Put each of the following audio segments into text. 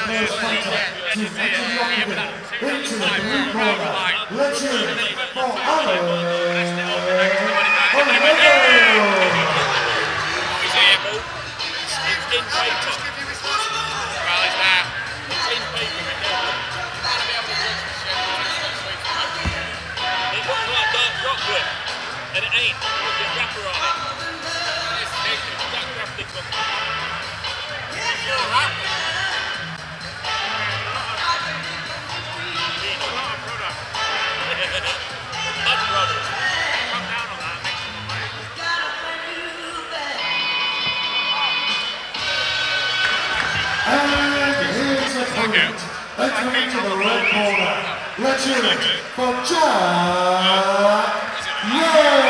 first fighter to enter the octagon into the blue corner. Let's hear it for Alan Lovell. He's here, Bull. It's in paper. Well, it's now. It's in paper. Trying to be able to judge the show. It looks like dark chocolate, and it ain't. Look at wrapper on it. It's that graphic one. It's all right. It's a lot of product. Mud product. Come down on that and make some money. And here's the opponent, entering into the red corner. Let's hear it for Jack Young.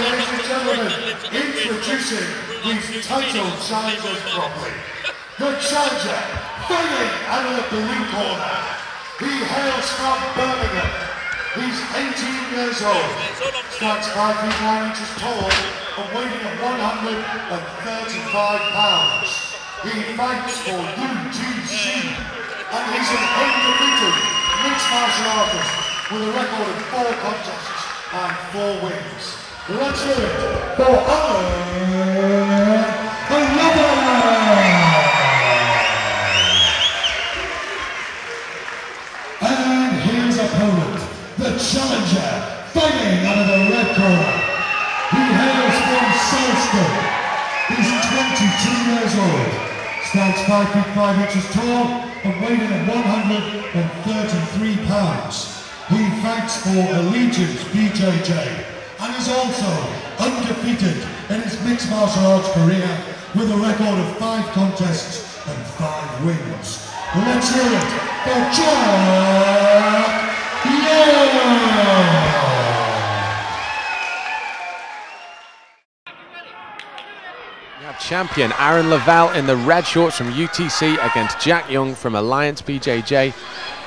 Ladies and gentlemen, introducing these title challengers properly. The challenger, fighting out of the blue corner. He hails from Birmingham. He's 18 years old, stands 5 feet 9 inches tall, and weighing at 135 pounds. He fights for UTC, and he's an undefeated mixed martial artist with a record of 4 contests and 4 wins. Let's hear it for Lovell. And his opponent, the challenger, fighting out of the red corner. He hails from Salisbury. He's 22 years old, stands 5 feet 5 inches tall, and weighing at 133 pounds. He fights for Allegiance BJJ and is also undefeated in his mixed martial arts career with a record of 5 contests and 5 wins. Let's hear it for Jack Young! We have champion Aaron Lovell in the red shorts from UTC against Jack Young from Alliance BJJ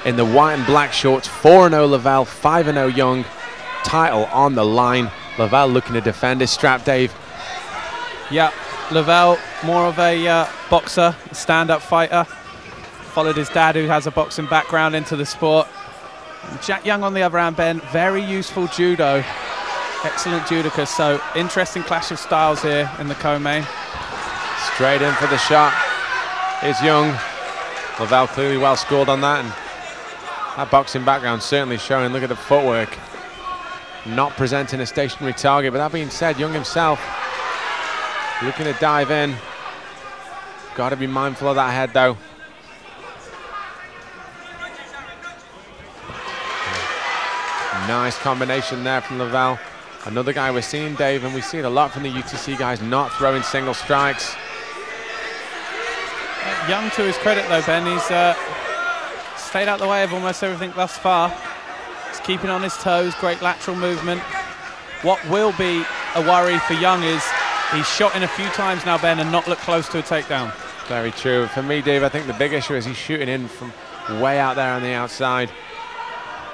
in the white and black shorts. 4-0 Lovell, 5-0 Young. Title on the line. Lovell looking to defend his strap, Dave. Yeah, Lovell, more of a boxer, stand-up fighter. Followed his dad, who has a boxing background, into the sport. And Jack Young, on the other hand, Ben, very useful judo. Excellent judoka, so interesting clash of styles here in the co-main. Straight in for the shot is Young. Lovell clearly well scored on that, and that boxing background certainly showing. Look at the footwork. Not presenting a stationary target, but that being said, Young himself looking to dive in. Got to be mindful of that head, though. Nice combination there from Lovell. Another guy we're seeing, Dave, and we see it a lot from the UTC guys, not throwing single strikes. Young, to his credit, though, Ben, he's stayed out the way of almost everything thus far. He's keeping on his toes, great lateral movement. What will be a worry for Young is he's shot in a few times now, Ben, and not looked close to a takedown. Very true. For me, Dave, I think the big issue is he's shooting in from way out there on the outside.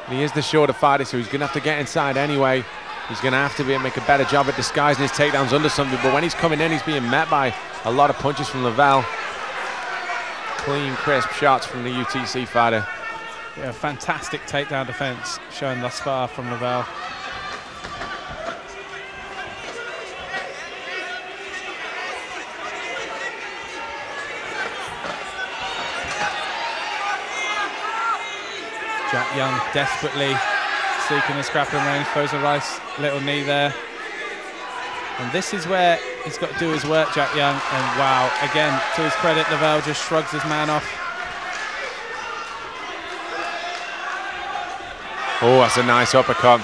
And he is the shorter fighter, so he's going to have to get inside anyway. He's going to have to make a better job at disguising his takedowns under something. But when he's coming in, he's being met by a lot of punches from Lovell. Clean, crisp shots from the UTC fighter. Yeah, fantastic takedown defense shown thus far from Lovell. Jack Young desperately seeking a scrapping range, throws a nice little knee there. And this is where he's got to do his work, Jack Young. And wow, again, to his credit, Lovell just shrugs his man off. Oh, that's a nice uppercut.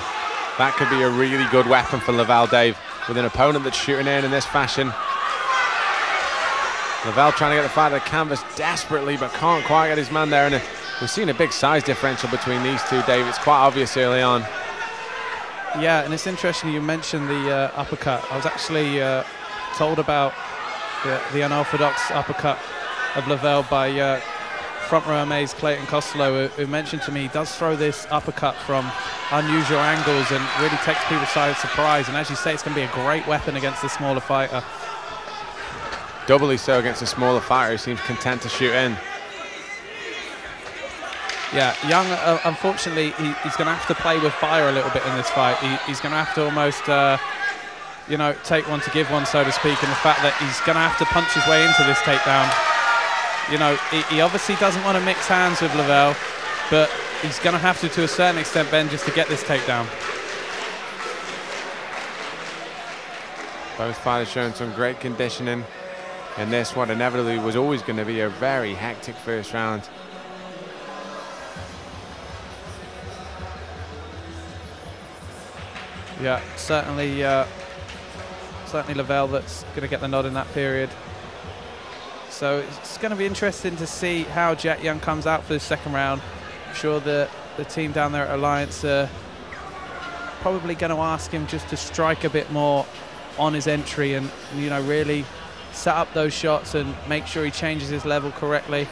That could be a really good weapon for Lovell, Dave, with an opponent that's shooting in this fashion. Lovell trying to get the fight to the canvas desperately, but can't quite get his man there. And we've seen a big size differential between these two, Dave. It's quite obvious early on. Yeah, and it's interesting you mentioned the uppercut. I was actually told about the unorthodox uppercut of Lovell by front row Amaze Clayton Costello, who mentioned to me he does throw this uppercut from unusual angles and really takes people by surprise. And as you say, it's going to be a great weapon against the smaller fighter. Doubly so against a smaller fighter who seems content to shoot in. Yeah, Young, unfortunately, he's going to have to play with fire a little bit in this fight. He's going to have to almost, you know, take one to give one, so to speak, in the fact that he's going to have to punch his way into this takedown. You know, he obviously doesn't want to mix hands with Lovell, but he's going to have to a certain extent, Ben, just to get this takedown. Both fighters showing some great conditioning in this, what inevitably was always going to be a very hectic first round. Yeah, certainly Lovell that's going to get the nod in that period. So it's going to be interesting to see how Jack Young comes out for the second round. I'm sure the team down there at Alliance are probably going to ask him just to strike a bit more on his entry and, you know, really set up those shots and make sure he changes his level correctly.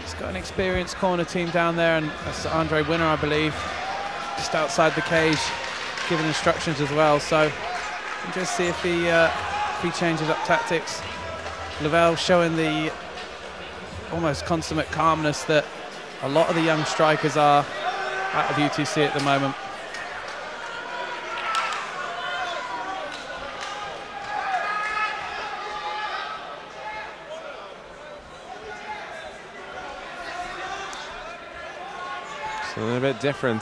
He's got an experienced corner team down there, and that's Andre Winner, I believe, just outside the cage, giving instructions as well. So we'll just see if he changes up tactics. Lovell showing the almost consummate calmness that a lot of the young strikers are out of UTC at the moment. A little bit different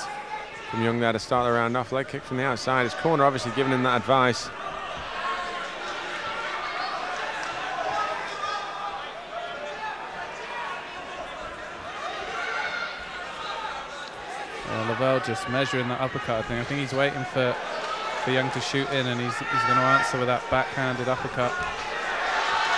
from Young there to start the round off. Leg kick from the outside. His corner obviously giving him that advice. Lovell just measuring that uppercut. I think he's waiting for Young to shoot in, and he's going to answer with that backhanded uppercut.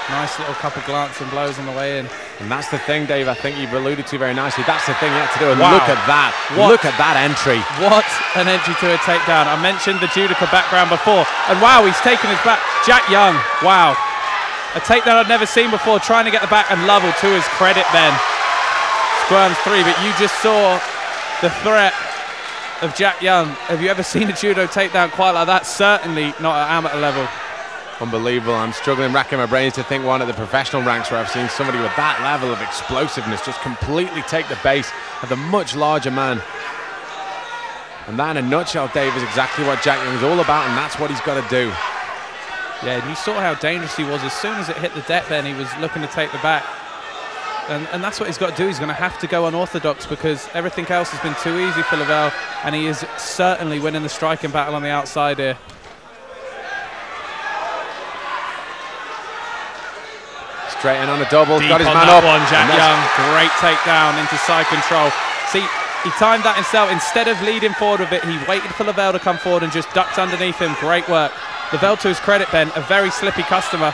Nice little couple glancing blows on the way in. And that's the thing, Dave, I think you've alluded to very nicely. That's the thing he had to do. And wow. Look at that. Look at that entry. What an entry to a takedown. I mentioned the judoka background before. And wow, he's taken his back. Jack Young, wow. A takedown I'd never seen before, trying to get the back. And Lovell, to his credit, Ben, squirms three. But you just saw the threat of Jack Young. Have you ever seen a judo takedown quite like that? Certainly not at amateur level. Unbelievable. I'm struggling, racking my brains to think one at the professional ranks where I've seen somebody with that level of explosiveness just completely take the base of the much larger man. And that in a nutshell, Dave, is exactly what Jack Young's all about, and that's what he's got to do. Yeah, and you saw how dangerous he was. As soon as it hit the deck, then he was looking to take the back. And that's what he's got to do. He's going to have to go unorthodox because everything else has been too easy for Lovell, and he is certainly winning the striking battle on the outside here. Straight in on a double, Deep got his on man that up. One, Jack Young, great takedown into side control. See, he timed that himself. Instead of leading forward with it, he waited for Lovell to come forward and just ducked underneath him. Great work. Lovell, to his credit, Ben, a very slippy customer.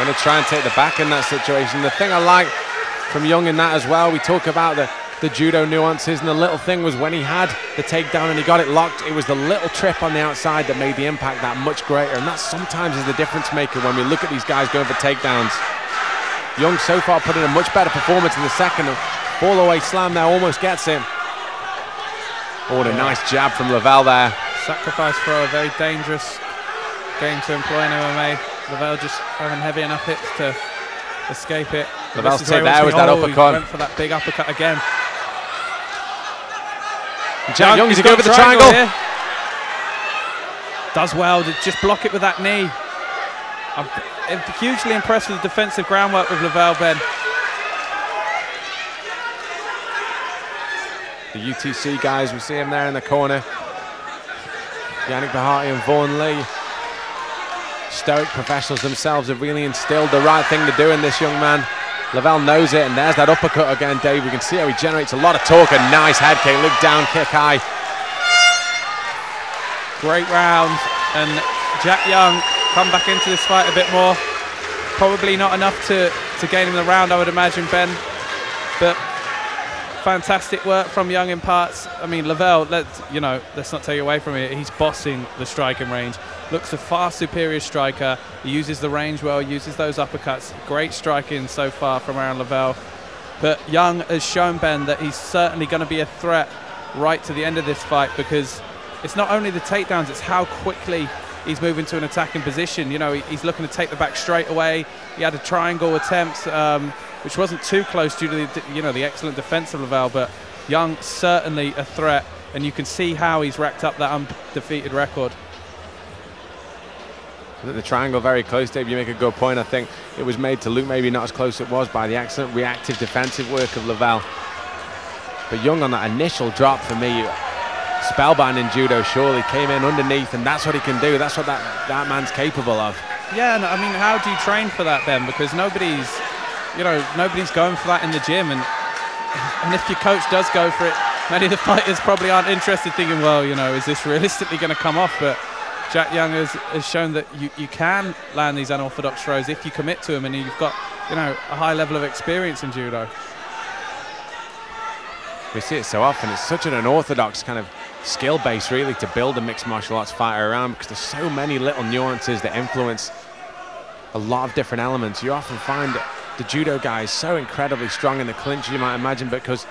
Going to try and take the back in that situation. The thing I like from Young in that as well, we talk about the judo nuances, and the little thing was when he had the takedown and he got it locked, it was the little trip on the outside that made the impact that much greater, and that sometimes is the difference maker when we look at these guys going for takedowns. Young so far put in a much better performance in the second. Fall away slam there, almost gets him. Oh, what a nice jab from Lovell there. Sacrifice throw, a very dangerous game to employ in MMA. Lovell just having heavy enough hits to escape it. Lovell's tip there was that uppercut. He went for that big uppercut again. Jack Young, does he go for the triangle? Here. Does well to just block it with that knee. I'm hugely impressed with the defensive groundwork with Lovell, Ben. The UTC guys, we see him there in the corner. Yannick Bahati and Vaughan Lee. Stoic professionals themselves have really instilled the right thing to do in this young man. Lovell knows it, and there's that uppercut again, Dave. We can see how he generates a lot of torque. A nice head kick, look down, kick high. Great round, and Jack Young come back into this fight a bit more. Probably not enough to gain him the round, I would imagine, Ben. But fantastic work from Young in parts. I mean, Lovell, let's not take away from it. He's bossing the striking range. looks a far superior striker. He uses the range well, uses those uppercuts. Great striking so far from Aaron Lovell. But Young has shown, Ben, that he's certainly going to be a threat right to the end of this fight, because it's not only the takedowns, it's how quickly he's moving to an attacking position. You know, he's looking to take the back straight away. He had a triangle attempt, which wasn't too close due to the excellent defense of Lovell, but Young certainly a threat, and you can see how he's racked up that undefeated record. The triangle very close, Dave. You make a good point. I think it was made to look maybe not as close as it was by the excellent reactive defensive work of Lovell. But Young on that initial drop, for me, spellbinding judo, surely came in underneath, and that's what he can do. That's what that man's capable of. Yeah, and I mean, how do you train for that, Ben? Because nobody's going for that in the gym, and if your coach does go for it, many of the fighters probably aren't interested, thinking, well, you know, is this realistically going to come off? But Jack Young has shown that you can land these unorthodox throws if you commit to them, and you've got, you know, a high level of experience in judo. We see it so often. It's such an unorthodox kind of skill base, really, to build a mixed martial arts fighter around, because there's so many little nuances that influence a lot of different elements. You often find the judo guy is so incredibly strong in the clinch, you might imagine, because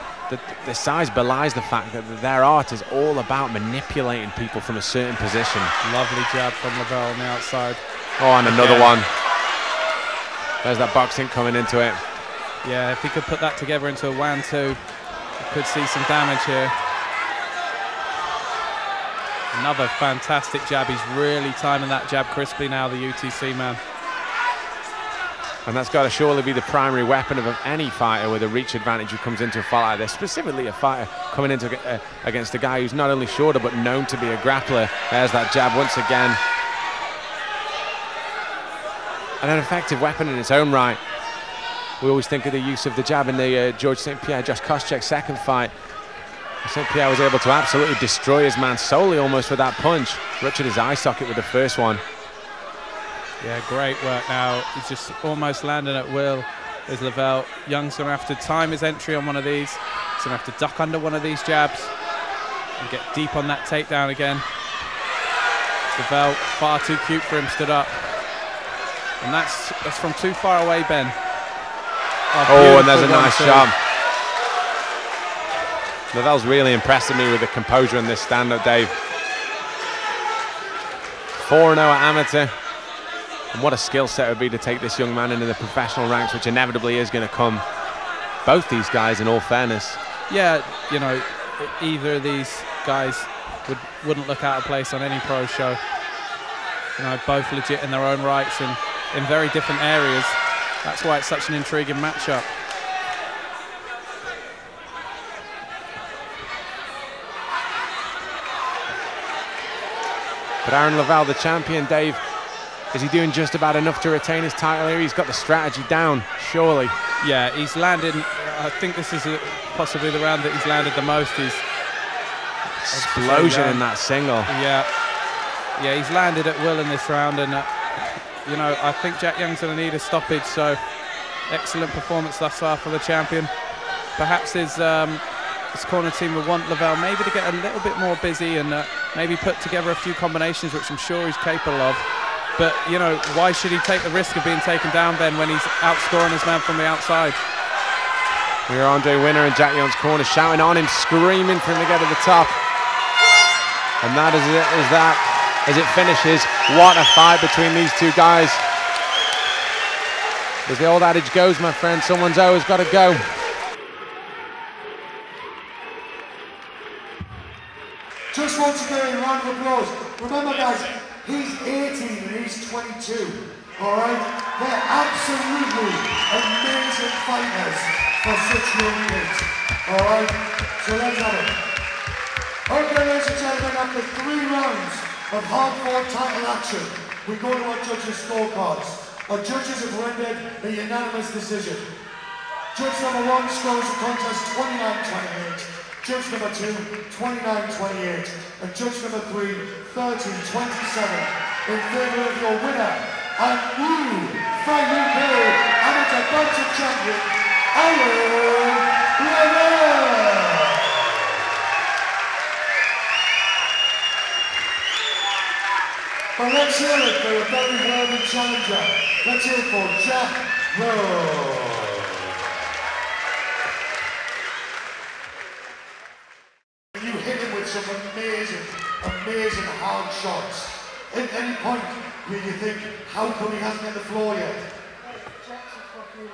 the size belies the fact that their art is all about manipulating people from a certain position. Lovely jab from Lovell on the outside. Oh, and another one. There's that boxing coming into it. Yeah, if he could put that together into a 1-2, could see some damage here. Another fantastic jab. He's really timing that jab crisply now, the UTC man. And that's got to surely be the primary weapon of any fighter with a reach advantage who comes into a fight like this, specifically a fighter coming into against a guy who's not only shorter but known to be a grappler. There's that jab once again. And an effective weapon in its own right. We always think of the use of the jab in the George St. Pierre, Josh Koscheck's second fight. St. Pierre was able to absolutely destroy his man solely almost with that punch. Ruptured his eye socket with the first one. Yeah, great work now. He's just almost landing at will, is Lovell. Young's going to have to time his entry on one of these. He's going to have to duck under one of these jabs and get deep on that takedown again. Lovell, far too cute for him, stood up. And that's from too far away, Ben. Oh, and there's a nice shot. Lovell's really impressing me with the composure in this stand-up, Dave. 4-0 at amateur. And what a skill set it would be to take this young man into the professional ranks, which inevitably is going to come. Both these guys, in all fairness. Yeah, you know, either of these guys wouldn't look out of place on any pro show. You know, both legit in their own rights and in very different areas. That's why it's such an intriguing matchup. But Aaron Lovell, the champion, Dave, is he doing just about enough to retain his title here? He's got the strategy down, surely. Yeah, he's landed. I think this is possibly the round that he's landed the most. He's explosion in that single. Yeah, he's landed at will in this round, and you know, I think Jack Young's going to need a stoppage. So, excellent performance thus far for the champion. Perhaps his corner team will want Lovell maybe to get a little bit more busy and maybe put together a few combinations, which I'm sure he's capable of. But, you know, why should he take the risk of being taken down, Ben, when he's outscoring his man from the outside? Here Andre Winner in Jack Young's corner, shouting on him, screaming for him to get to the top. And that is it, as it finishes. What a fight between these two guys. As the old adage goes, my friend, someone's always got to go. Just once again, a round of applause. Remember, guys, he's 18 and he's 22. All right? They're absolutely amazing fighters for such young kids. All right? So let's have it. Okay, ladies and gentlemen, after 3 rounds of hard-fought title action, we go to our judges' scorecards. Our judges have rendered a unanimous decision. Judge number 1 scores the contest 29-28. Judge number 2, 29-28, and judge number 3, 30-27, in favour of your winner and new Fight UK Amateur Boxing Champion, Aaron Lovell. But let's hear it for a very worthy challenger. Let's hear it for Jack Rowe. You hit him with some amazing hard shots. At any point where you think, how come he hasn't hit the floor yet? Jack's a fucking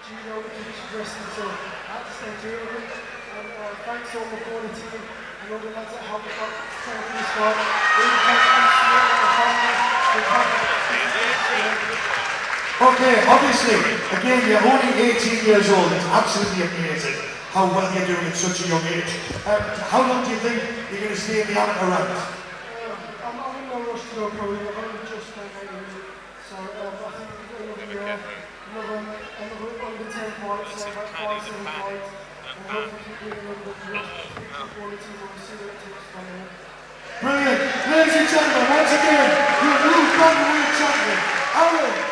judo, wrestling, so I had to stay true with him. And thanks to all my corner team and all the lads that helped me out from the start. Okay, obviously, again, you're only 18 years old. It's absolutely amazing how well you're doing at such a young age. How long do you think you're going to stay in the amateur ranks? I'm in no rush to go pro. I've only just turned 18, so I think another year, another under 10 fights, so about 5, 7 fights, and hopefully keep doing another quality when we see what it takes from here. Brilliant. Ladies and gentlemen, once again, your new bantamweight champion, Aaron